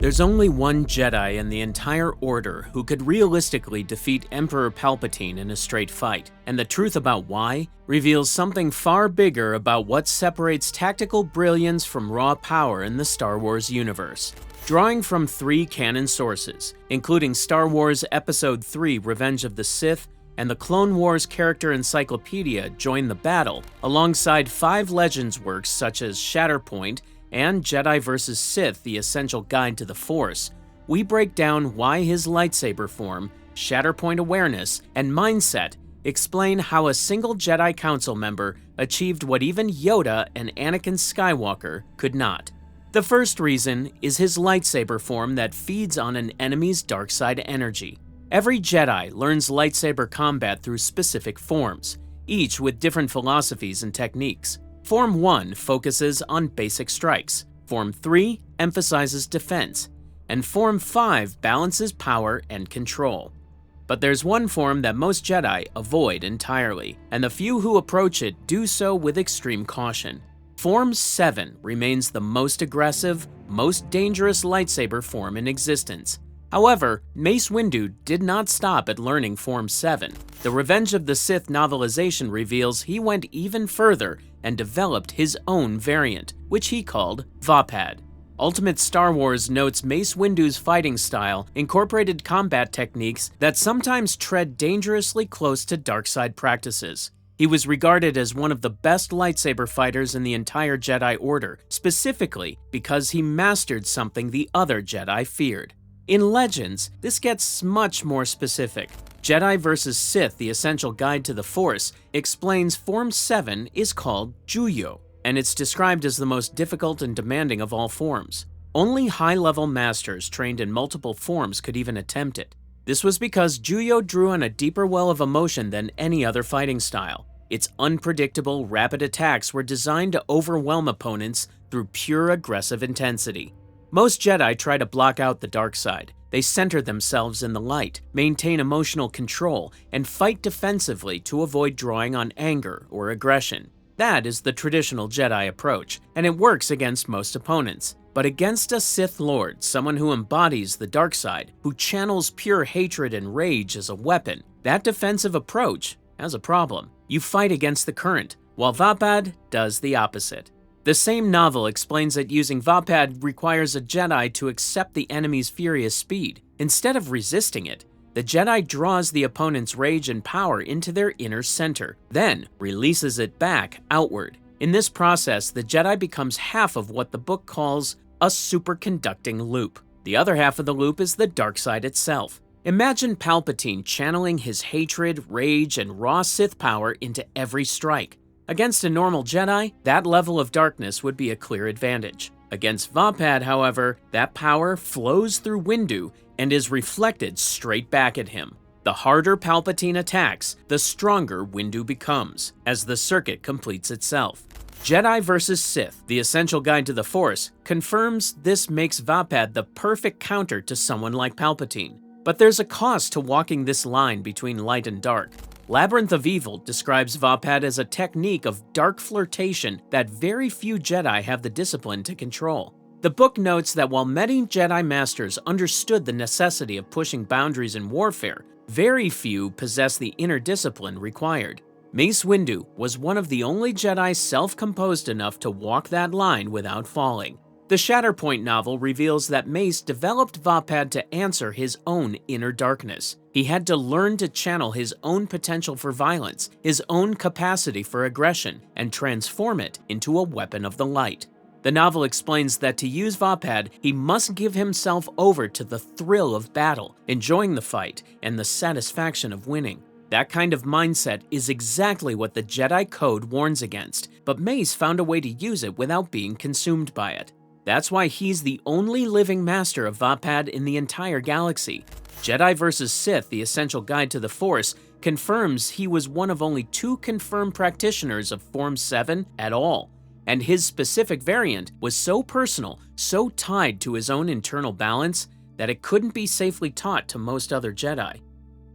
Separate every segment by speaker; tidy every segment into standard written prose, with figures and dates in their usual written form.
Speaker 1: There's only one Jedi in the entire Order who could realistically defeat Emperor Palpatine in a straight fight, and the truth about why reveals something far bigger about what separates tactical brilliance from raw power in the Star Wars universe. Drawing from 3 canon sources, including Star Wars Episode 3 Revenge of the Sith and the Clone Wars character Encyclopedia Join the Battle, alongside 5 Legends works such as Shatterpoint and Jedi vs. Sith The Essential Guide to the Force, we break down why his lightsaber form, Shatterpoint awareness, and mindset explain how a single Jedi Council member achieved what even Yoda and Anakin Skywalker could not. The first reason is his lightsaber form that feeds on an enemy's dark side energy. Every Jedi learns lightsaber combat through specific forms, each with different philosophies and techniques. Form 1 focuses on basic strikes, Form 3 emphasizes defense, and Form 5 balances power and control. But there's one form that most Jedi avoid entirely, and the few who approach it do so with extreme caution. Form 7 remains the most aggressive, most dangerous lightsaber form in existence. However, Mace Windu did not stop at learning Form 7. The Revenge of the Sith novelization reveals he went even further and developed his own variant, which he called Vapad. Ultimate Star Wars notes Mace Windu's fighting style incorporated combat techniques that sometimes tread dangerously close to dark-side practices. He was regarded as one of the best lightsaber fighters in the entire Jedi Order, specifically because he mastered something the other Jedi feared. In Legends, this gets much more specific. Jedi vs. Sith The Essential Guide to the Force explains Form 7 is called Juyo, and it's described as the most difficult and demanding of all forms. Only high-level masters trained in multiple forms could even attempt it. This was because Juyo drew on a deeper well of emotion than any other fighting style. Its unpredictable, rapid attacks were designed to overwhelm opponents through pure aggressive intensity. Most Jedi try to block out the dark side. They center themselves in the light, maintain emotional control, and fight defensively to avoid drawing on anger or aggression. That is the traditional Jedi approach, and it works against most opponents. But against a Sith Lord, someone who embodies the dark side, who channels pure hatred and rage as a weapon, that defensive approach has a problem. You fight against the current, while Vapad does the opposite. The same novel explains that using Vapad requires a Jedi to accept the enemy's furious speed. Instead of resisting it, the Jedi draws the opponent's rage and power into their inner center, then releases it back outward. In this process, the Jedi becomes half of what the book calls a superconducting loop. The other half of the loop is the dark side itself. Imagine Palpatine channeling his hatred, rage, and raw Sith power into every strike. Against a normal Jedi, that level of darkness would be a clear advantage. Against Vapad, however, that power flows through Windu and is reflected straight back at him. The harder Palpatine attacks, the stronger Windu becomes, as the circuit completes itself. Jedi vs. Sith, The Essential Guide to the Force, confirms this makes Vapad the perfect counter to someone like Palpatine. But there's a cost to walking this line between light and dark. Labyrinth of Evil describes Vapad as a technique of dark flirtation that very few Jedi have the discipline to control. The book notes that while many Jedi Masters understood the necessity of pushing boundaries in warfare, very few possess the inner discipline required. Mace Windu was one of the only Jedi self-composed enough to walk that line without falling. The Shatterpoint novel reveals that Mace developed Vapad to answer his own inner darkness. He had to learn to channel his own potential for violence, his own capacity for aggression, and transform it into a weapon of the light. The novel explains that to use Vapad, he must give himself over to the thrill of battle, enjoying the fight, and the satisfaction of winning. That kind of mindset is exactly what the Jedi Code warns against, but Mace found a way to use it without being consumed by it. That's why he's the only living master of Vapad in the entire galaxy. Jedi vs. Sith, The Essential Guide to the Force, confirms he was one of only 2 confirmed practitioners of Form 7 at all, and his specific variant was so personal, so tied to his own internal balance, that it couldn't be safely taught to most other Jedi.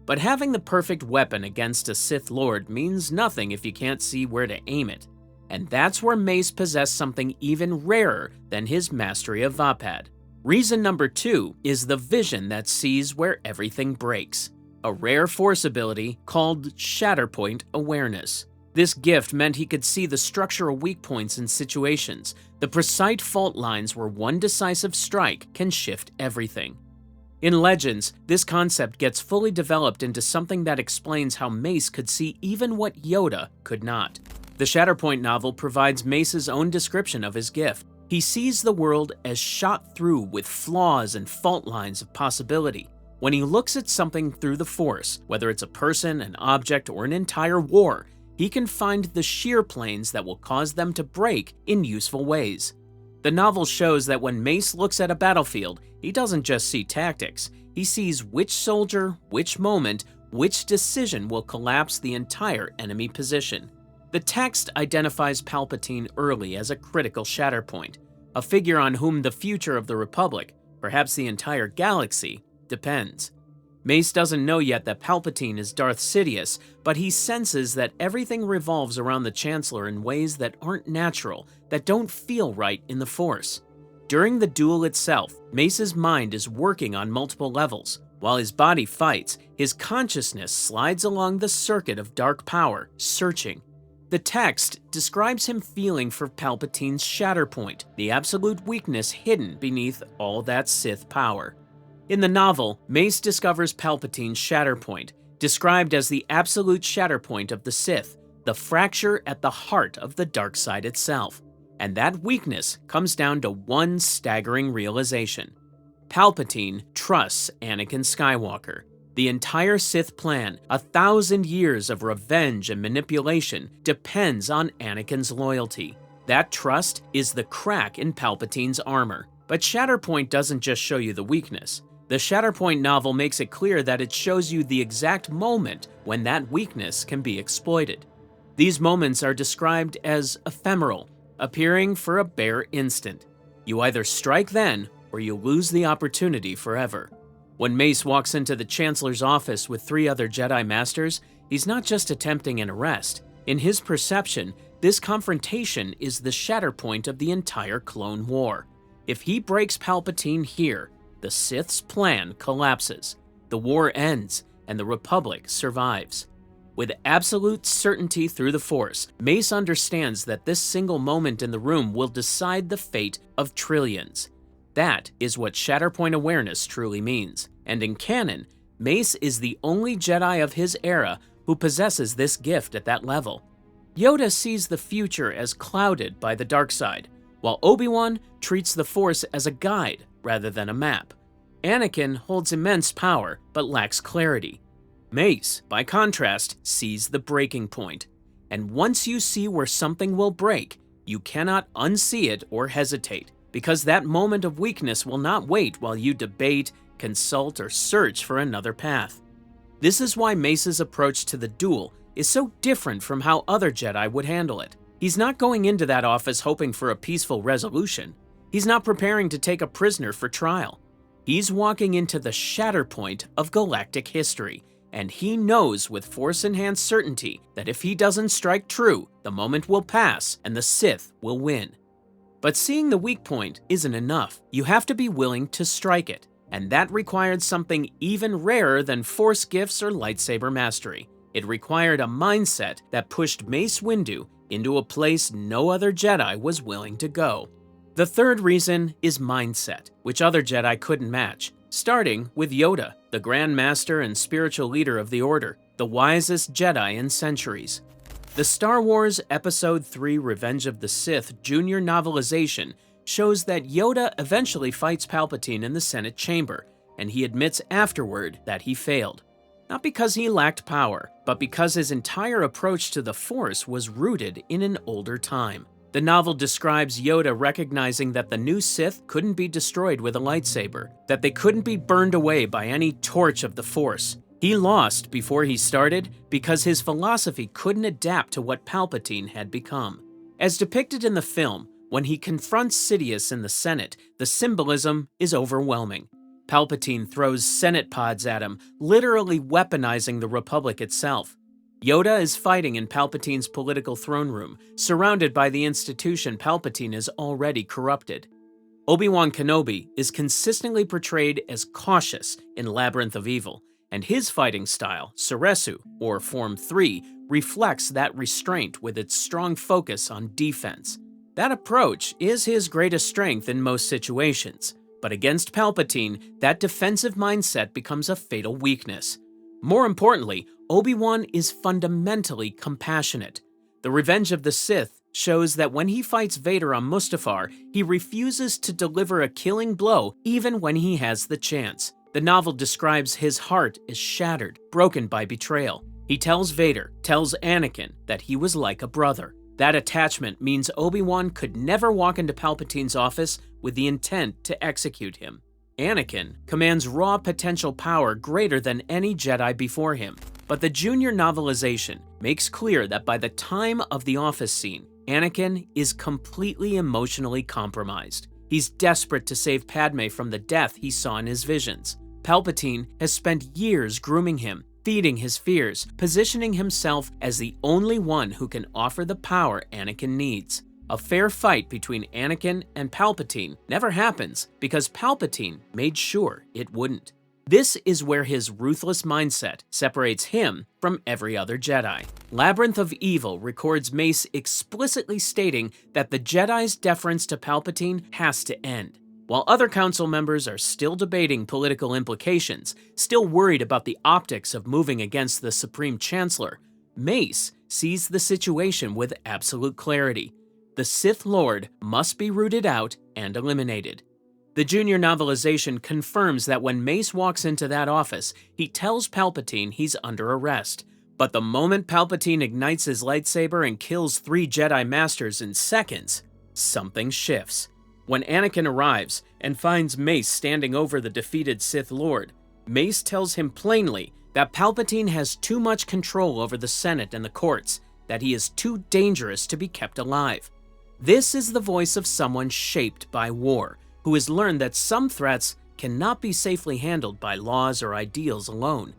Speaker 1: But having the perfect weapon against a Sith Lord means nothing if you can't see where to aim it. And that's where Mace possessed something even rarer than his mastery of Vapad. Reason number 2 is the vision that sees where everything breaks, a rare Force ability called Shatterpoint awareness. This gift meant he could see the structural weak points in situations, the precise fault lines where one decisive strike can shift everything. In Legends, this concept gets fully developed into something that explains how Mace could see even what Yoda could not. The Shatterpoint novel provides Mace's own description of his gift. He sees the world as shot through with flaws and fault lines of possibility. When he looks at something through the Force, whether it's a person, an object, or an entire war, he can find the shear planes that will cause them to break in useful ways. The novel shows that when Mace looks at a battlefield, he doesn't just see tactics. He sees which soldier, which moment, which decision will collapse the entire enemy position. The text identifies Palpatine early as a critical Shatterpoint, a figure on whom the future of the Republic, perhaps the entire galaxy, depends. Mace doesn't know yet that Palpatine is Darth Sidious, but he senses that everything revolves around the Chancellor in ways that aren't natural, that don't feel right in the Force. During the duel itself, Mace's mind is working on multiple levels. While his body fights, his consciousness slides along the circuit of dark power, searching. The text describes him feeling for Palpatine's Shatterpoint, the absolute weakness hidden beneath all that Sith power. In the novel, Mace discovers Palpatine's Shatterpoint, described as the absolute Shatterpoint of the Sith, the fracture at the heart of the dark side itself. And that weakness comes down to one staggering realization. Palpatine trusts Anakin Skywalker. The entire Sith plan, 1,000 years of revenge and manipulation, depends on Anakin's loyalty. That trust is the crack in Palpatine's armor. But Shatterpoint doesn't just show you the weakness. The Shatterpoint novel makes it clear that it shows you the exact moment when that weakness can be exploited. These moments are described as ephemeral, appearing for a bare instant. You either strike then, or you lose the opportunity forever. When Mace walks into the Chancellor's office with 3 other Jedi Masters, he's not just attempting an arrest. In his perception, this confrontation is the Shatterpoint of the entire Clone War. If he breaks Palpatine here, the Sith's plan collapses, the war ends, and the Republic survives. With absolute certainty through the Force, Mace understands that this single moment in the room will decide the fate of trillions. That is what Shatterpoint awareness truly means, and in canon, Mace is the only Jedi of his era who possesses this gift at that level. Yoda sees the future as clouded by the dark side, while Obi-Wan treats the Force as a guide rather than a map. Anakin holds immense power but lacks clarity. Mace, by contrast, sees the breaking point, and once you see where something will break, you cannot unsee it or hesitate, because that moment of weakness will not wait while you debate, consult, or search for another path. This is why Mace's approach to the duel is so different from how other Jedi would handle it. He's not going into that office hoping for a peaceful resolution. He's not preparing to take a prisoner for trial. He's walking into the Shatterpoint of galactic history, and he knows with Force-enhanced certainty that if he doesn't strike true, the moment will pass and the Sith will win. But seeing the weak point isn't enough. You have to be willing to strike it, and that required something even rarer than Force gifts or lightsaber mastery. It required a mindset that pushed Mace Windu into a place no other Jedi was willing to go. The third reason is mindset, which other Jedi couldn't match, starting with Yoda, the Grand Master and spiritual leader of the Order, the wisest Jedi in centuries. The Star Wars Episode III Revenge of the Sith junior novelization shows that Yoda eventually fights Palpatine in the Senate chamber, and he admits afterward that he failed. Not because he lacked power, but because his entire approach to the Force was rooted in an older time. The novel describes Yoda recognizing that the new Sith couldn't be destroyed with a lightsaber, that they couldn't be burned away by any torch of the Force. He lost before he started because his philosophy couldn't adapt to what Palpatine had become. As depicted in the film, when he confronts Sidious in the Senate, the symbolism is overwhelming. Palpatine throws Senate pods at him, literally weaponizing the Republic itself. Yoda is fighting in Palpatine's political throne room, surrounded by the institution Palpatine is already corrupted. Obi-Wan Kenobi is consistently portrayed as cautious in Labyrinth of Evil, and his fighting style, Suresu, or Form 3, reflects that restraint with its strong focus on defense. That approach is his greatest strength in most situations, but against Palpatine, that defensive mindset becomes a fatal weakness. More importantly, Obi-Wan is fundamentally compassionate. The Revenge of the Sith shows that when he fights Vader on Mustafar, he refuses to deliver a killing blow even when he has the chance. The novel describes his heart as shattered, broken by betrayal. He tells Anakin that he was like a brother. That attachment means Obi-Wan could never walk into Palpatine's office with the intent to execute him. Anakin commands raw potential power greater than any Jedi before him, but the junior novelization makes clear that by the time of the office scene, Anakin is completely emotionally compromised. He's desperate to save Padme from the death he saw in his visions. Palpatine has spent years grooming him, feeding his fears, positioning himself as the only one who can offer the power Anakin needs. A fair fight between Anakin and Palpatine never happens because Palpatine made sure it wouldn't. This is where his ruthless mindset separates him from every other Jedi. Labyrinth of Evil records Mace explicitly stating that the Jedi's deference to Palpatine has to end. While other council members are still debating political implications, still worried about the optics of moving against the Supreme Chancellor, Mace sees the situation with absolute clarity. The Sith Lord must be rooted out and eliminated. The junior novelization confirms that when Mace walks into that office, he tells Palpatine he's under arrest. But the moment Palpatine ignites his lightsaber and kills 3 Jedi Masters in seconds, something shifts. When Anakin arrives and finds Mace standing over the defeated Sith Lord, Mace tells him plainly that Palpatine has too much control over the Senate and the courts, that he is too dangerous to be kept alive. This is the voice of someone shaped by war, who has learned that some threats cannot be safely handled by laws or ideals alone.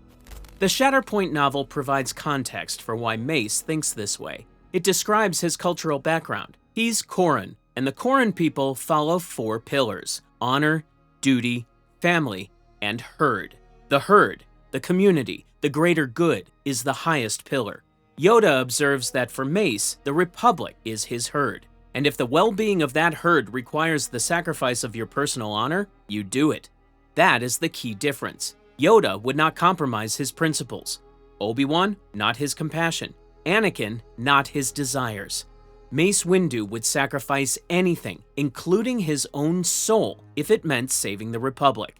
Speaker 1: The Shatterpoint novel provides context for why Mace thinks this way. It describes his cultural background. He's Corran, and the Corran people follow 4 pillars: honor, duty, family, and herd. The herd, the community, the greater good, is the highest pillar. Yoda observes that for Mace, the Republic is his herd. And if the well-being of that herd requires the sacrifice of your personal honor, you do it. That is the key difference. Yoda would not compromise his principles. Obi-Wan, not his compassion. Anakin, not his desires. Mace Windu would sacrifice anything, including his own soul, if it meant saving the Republic.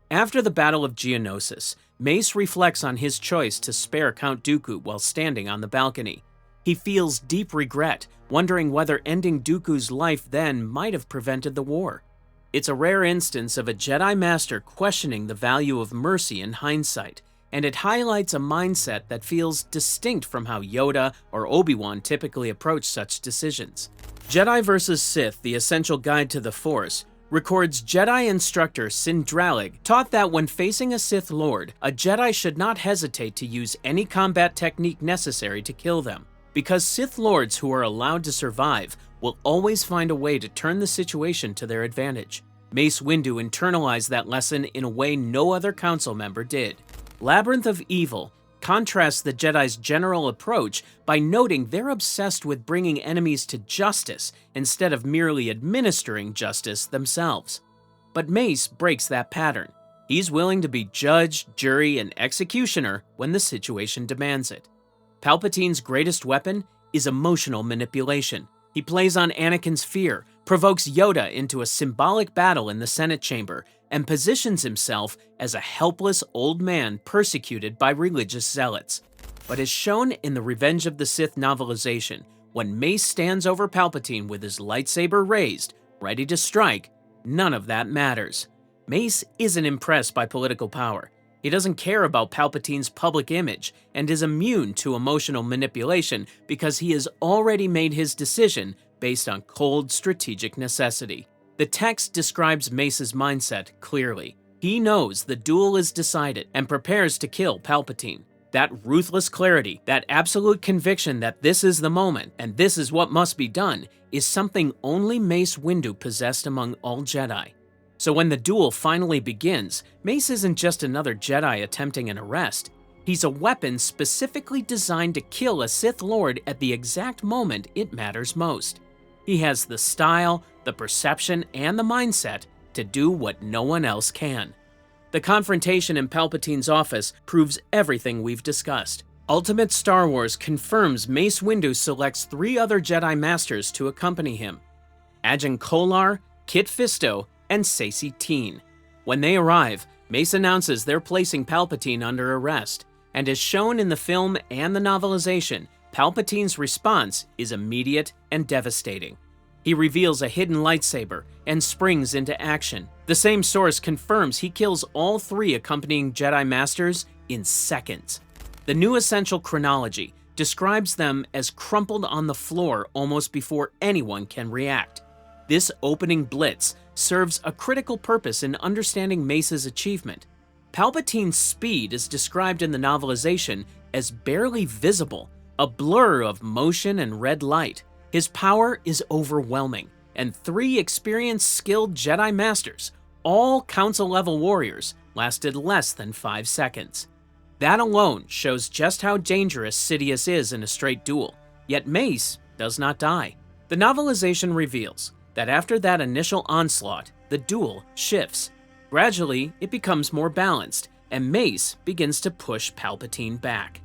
Speaker 1: After the Battle of Geonosis, Mace reflects on his choice to spare Count Dooku while standing on the balcony. He feels deep regret, wondering whether ending Dooku's life then might have prevented the war. It's a rare instance of a Jedi Master questioning the value of mercy in hindsight, and it highlights a mindset that feels distinct from how Yoda or Obi-Wan typically approach such decisions. Jedi vs. Sith: The Essential Guide to the Force records Jedi instructor Sindralig taught that when facing a Sith Lord, a Jedi should not hesitate to use any combat technique necessary to kill them, because Sith Lords who are allowed to survive will always find a way to turn the situation to their advantage. Mace Windu internalized that lesson in a way no other council member did. Labyrinth of Evil contrasts the Jedi's general approach by noting they're obsessed with bringing enemies to justice instead of merely administering justice themselves. But Mace breaks that pattern. He's willing to be judge, jury, and executioner when the situation demands it. Palpatine's greatest weapon is emotional manipulation. He plays on Anakin's fear, provokes Yoda into a symbolic battle in the Senate chamber, and positions himself as a helpless old man persecuted by religious zealots. But as shown in the Revenge of the Sith novelization, when Mace stands over Palpatine with his lightsaber raised, ready to strike, none of that matters. Mace isn't impressed by political power. He doesn't care about Palpatine's public image and is immune to emotional manipulation because he has already made his decision based on cold strategic necessity. The text describes Mace's mindset clearly. He knows the duel is decided and prepares to kill Palpatine. That ruthless clarity, that absolute conviction that this is the moment and this is what must be done, is something only Mace Windu possessed among all Jedi. So when the duel finally begins, Mace isn't just another Jedi attempting an arrest. He's a weapon specifically designed to kill a Sith Lord at the exact moment it matters most. He has the style, the perception, and the mindset to do what no one else can. The confrontation in Palpatine's office proves everything we've discussed. Ultimate Star Wars confirms Mace Windu selects 3 other Jedi Masters to accompany him: Ajan Kolar, Kit Fisto, and Saesee Tiin. When they arrive, Mace announces they're placing Palpatine under arrest, and as shown in the film and the novelization, Palpatine's response is immediate and devastating. He reveals a hidden lightsaber and springs into action. The same source confirms he kills all 3 accompanying Jedi Masters in seconds. The new Essential chronology describes them as crumpled on the floor almost before anyone can react. This opening blitz serves a critical purpose in understanding Mace's achievement. Palpatine's speed is described in the novelization as barely visible, a blur of motion and red light. His power is overwhelming, and 3 experienced, skilled Jedi Masters, all Council-level warriors, lasted less than 5 seconds. That alone shows just how dangerous Sidious is in a straight duel, yet Mace does not die. The novelization reveals that after that initial onslaught, the duel shifts. Gradually, it becomes more balanced, and Mace begins to push Palpatine back.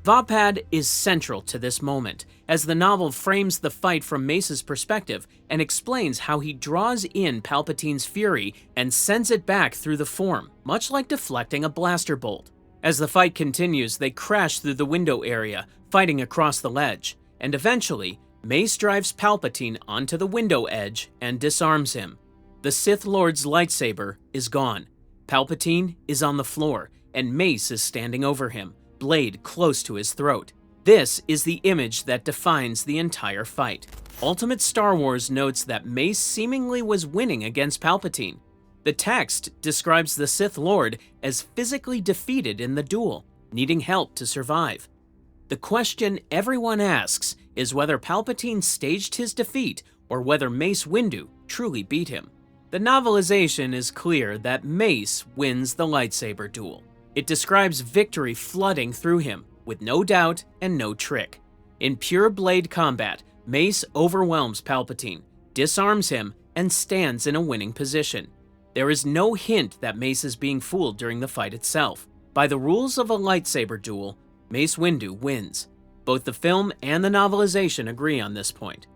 Speaker 1: Vapad is central to this moment, as the novel frames the fight from Mace's perspective and explains how he draws in Palpatine's fury and sends it back through the form, much like deflecting a blaster bolt. As the fight continues, they crash through the window area, fighting across the ledge, and eventually, Mace drives Palpatine onto the window edge and disarms him. The Sith Lord's lightsaber is gone. Palpatine is on the floor, and Mace is standing over him, blade close to his throat. This is the image that defines the entire fight. Ultimate Star Wars notes that Mace seemingly was winning against Palpatine. The text describes the Sith Lord as physically defeated in the duel, needing help to survive. The question everyone asks is whether Palpatine staged his defeat or whether Mace Windu truly beat him. The novelization is clear that Mace wins the lightsaber duel. It describes victory flooding through him, with no doubt and no trick. In pure blade combat, Mace overwhelms Palpatine, disarms him, and stands in a winning position. There is no hint that Mace is being fooled during the fight itself. By the rules of a lightsaber duel, Mace Windu wins. Both the film and the novelization agree on this point.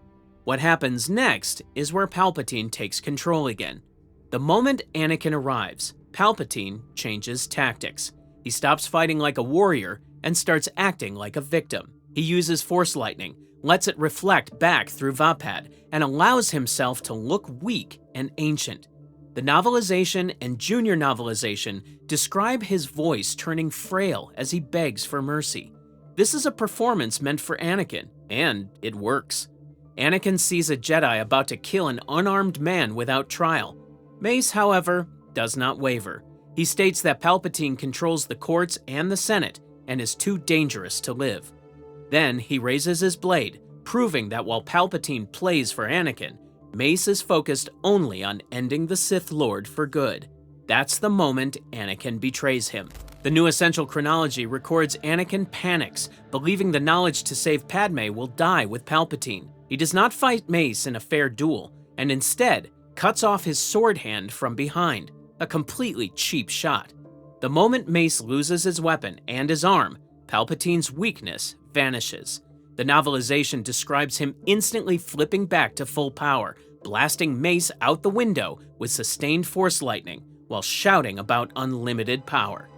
Speaker 1: What happens next is where Palpatine takes control again. The moment Anakin arrives, Palpatine changes tactics. He stops fighting like a warrior and starts acting like a victim. He uses Force Lightning, lets it reflect back through Vapad, and allows himself to look weak and ancient. The novelization and junior novelization describe his voice turning frail as he begs for mercy. This is a performance meant for Anakin, and it works. Anakin sees a Jedi about to kill an unarmed man without trial. Mace, however, does not waver. He states that Palpatine controls the courts and the Senate and is too dangerous to live. Then he raises his blade, proving that while Palpatine plays for Anakin, Mace is focused only on ending the Sith Lord for good. That's the moment Anakin betrays him. The new Essential chronology records Anakin panics, believing the knowledge to save Padme will die with Palpatine. He does not fight Mace in a fair duel, and instead cuts off his sword hand from behind, a completely cheap shot. The moment Mace loses his weapon and his arm, Palpatine's weakness vanishes. The novelization describes him instantly flipping back to full power, blasting Mace out the window with sustained Force Lightning, while shouting about unlimited power.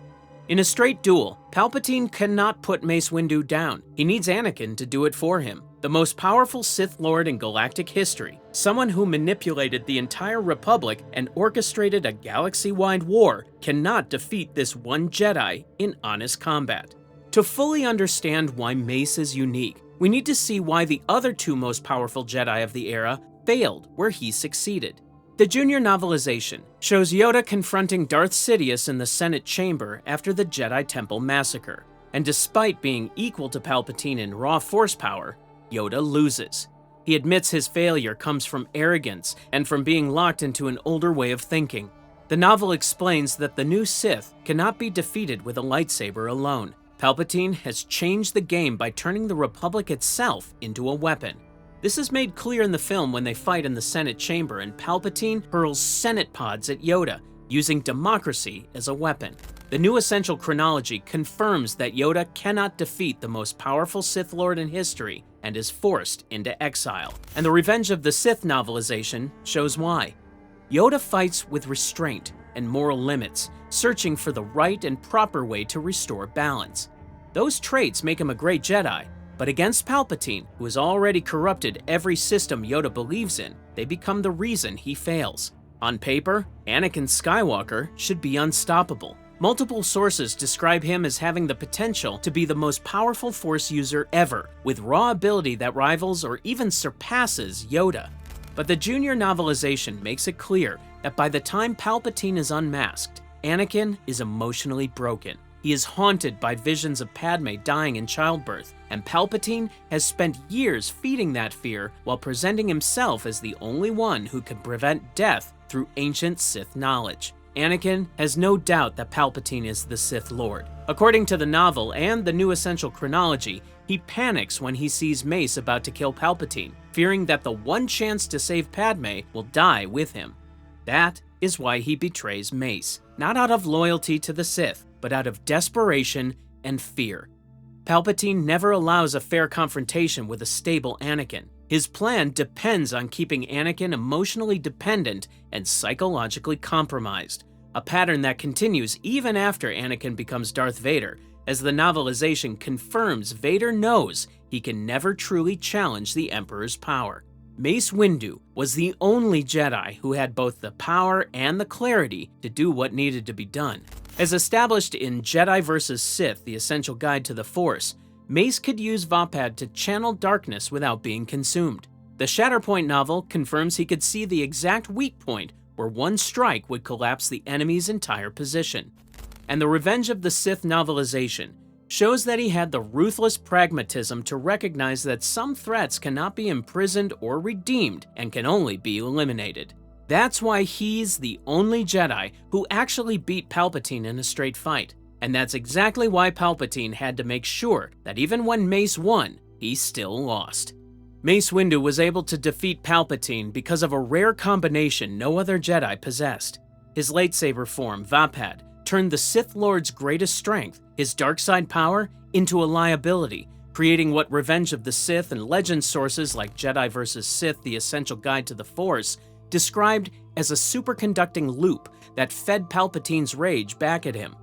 Speaker 1: In a straight duel, Palpatine cannot put Mace Windu down. He needs Anakin to do it for him. The most powerful Sith Lord in galactic history, someone who manipulated the entire Republic and orchestrated a galaxy-wide war, cannot defeat this one Jedi in honest combat. To fully understand why Mace is unique, we need to see why the other 2 most powerful Jedi of the era failed where he succeeded. The junior novelization shows Yoda confronting Darth Sidious in the Senate chamber after the Jedi Temple massacre. And despite being equal to Palpatine in raw force power, Yoda loses. He admits his failure comes from arrogance and from being locked into an older way of thinking. The novel explains that the new Sith cannot be defeated with a lightsaber alone. Palpatine has changed the game by turning the Republic itself into a weapon. This is made clear in the film when they fight in the Senate chamber and Palpatine hurls Senate pods at Yoda, using democracy as a weapon. The new Essential chronology confirms that Yoda cannot defeat the most powerful Sith Lord in history and is forced into exile. And the Revenge of the Sith novelization shows why. Yoda fights with restraint and moral limits, searching for the right and proper way to restore balance. Those traits make him a great Jedi, but against Palpatine, who has already corrupted every system Yoda believes in, they become the reason he fails. On paper, Anakin Skywalker should be unstoppable. Multiple sources describe him as having the potential to be the most powerful Force user ever, with raw ability that rivals or even surpasses Yoda. But the junior novelization makes it clear that by the time Palpatine is unmasked, Anakin is emotionally broken. He is haunted by visions of Padme dying in childbirth, and Palpatine has spent years feeding that fear while presenting himself as the only one who can prevent death through ancient Sith knowledge. Anakin has no doubt that Palpatine is the Sith Lord. According to the novel and the new Essential chronology, he panics when he sees Mace about to kill Palpatine, fearing that the one chance to save Padme will die with him. That is why he betrays Mace, not out of loyalty to the Sith, but out of desperation and fear. Palpatine never allows a fair confrontation with a stable Anakin. His plan depends on keeping Anakin emotionally dependent and psychologically compromised, a pattern that continues even after Anakin becomes Darth Vader, as the novelization confirms Vader knows he can never truly challenge the Emperor's power. Mace Windu was the only Jedi who had both the power and the clarity to do what needed to be done. As established in Jedi vs. Sith, The Essential Guide to the Force, Mace could use Vapad to channel darkness without being consumed. The Shatterpoint novel confirms he could see the exact weak point where one strike would collapse the enemy's entire position. And the Revenge of the Sith novelization shows that he had the ruthless pragmatism to recognize that some threats cannot be imprisoned or redeemed and can only be eliminated. That's why he's the only Jedi who actually beat Palpatine in a straight fight. And that's exactly why Palpatine had to make sure that even when Mace won, he still lost. Mace Windu was able to defeat Palpatine because of a rare combination no other Jedi possessed. His lightsaber form, Vapad, turned the Sith Lord's greatest strength, his dark side power, into a liability, creating what Revenge of the Sith and legend sources like Jedi vs. Sith The Essential Guide to the Force described as a superconducting loop that fed Palpatine's rage back at him.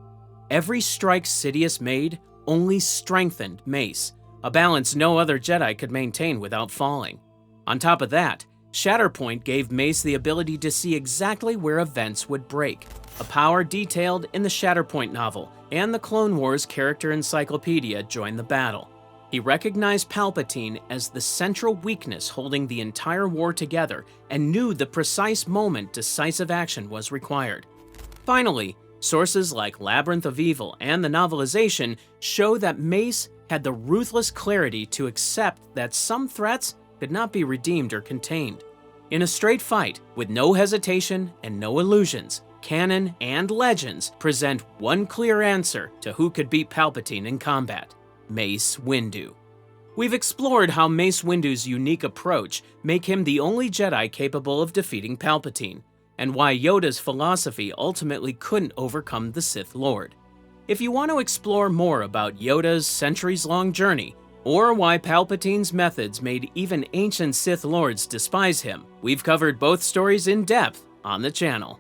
Speaker 1: Every strike Sidious made only strengthened Mace, a balance no other Jedi could maintain without falling. On top of that, Shatterpoint gave Mace the ability to see exactly where events would break, a power detailed in the Shatterpoint novel, and the Clone Wars character encyclopedia joined the battle. He recognized Palpatine as the central weakness holding the entire war together and knew the precise moment decisive action was required. Finally, sources like Labyrinth of Evil and the novelization show that Mace had the ruthless clarity to accept that some threats could not be redeemed or contained. In a straight fight, with no hesitation and no illusions, canon and legends present one clear answer to who could beat Palpatine in combat: Mace Windu. We've explored how Mace Windu's unique approach make him the only Jedi capable of defeating Palpatine, and why Yoda's philosophy ultimately couldn't overcome the Sith Lord. If you want to explore more about Yoda's centuries-long journey, or why Palpatine's methods made even ancient Sith Lords despise him, we've covered both stories in depth on the channel.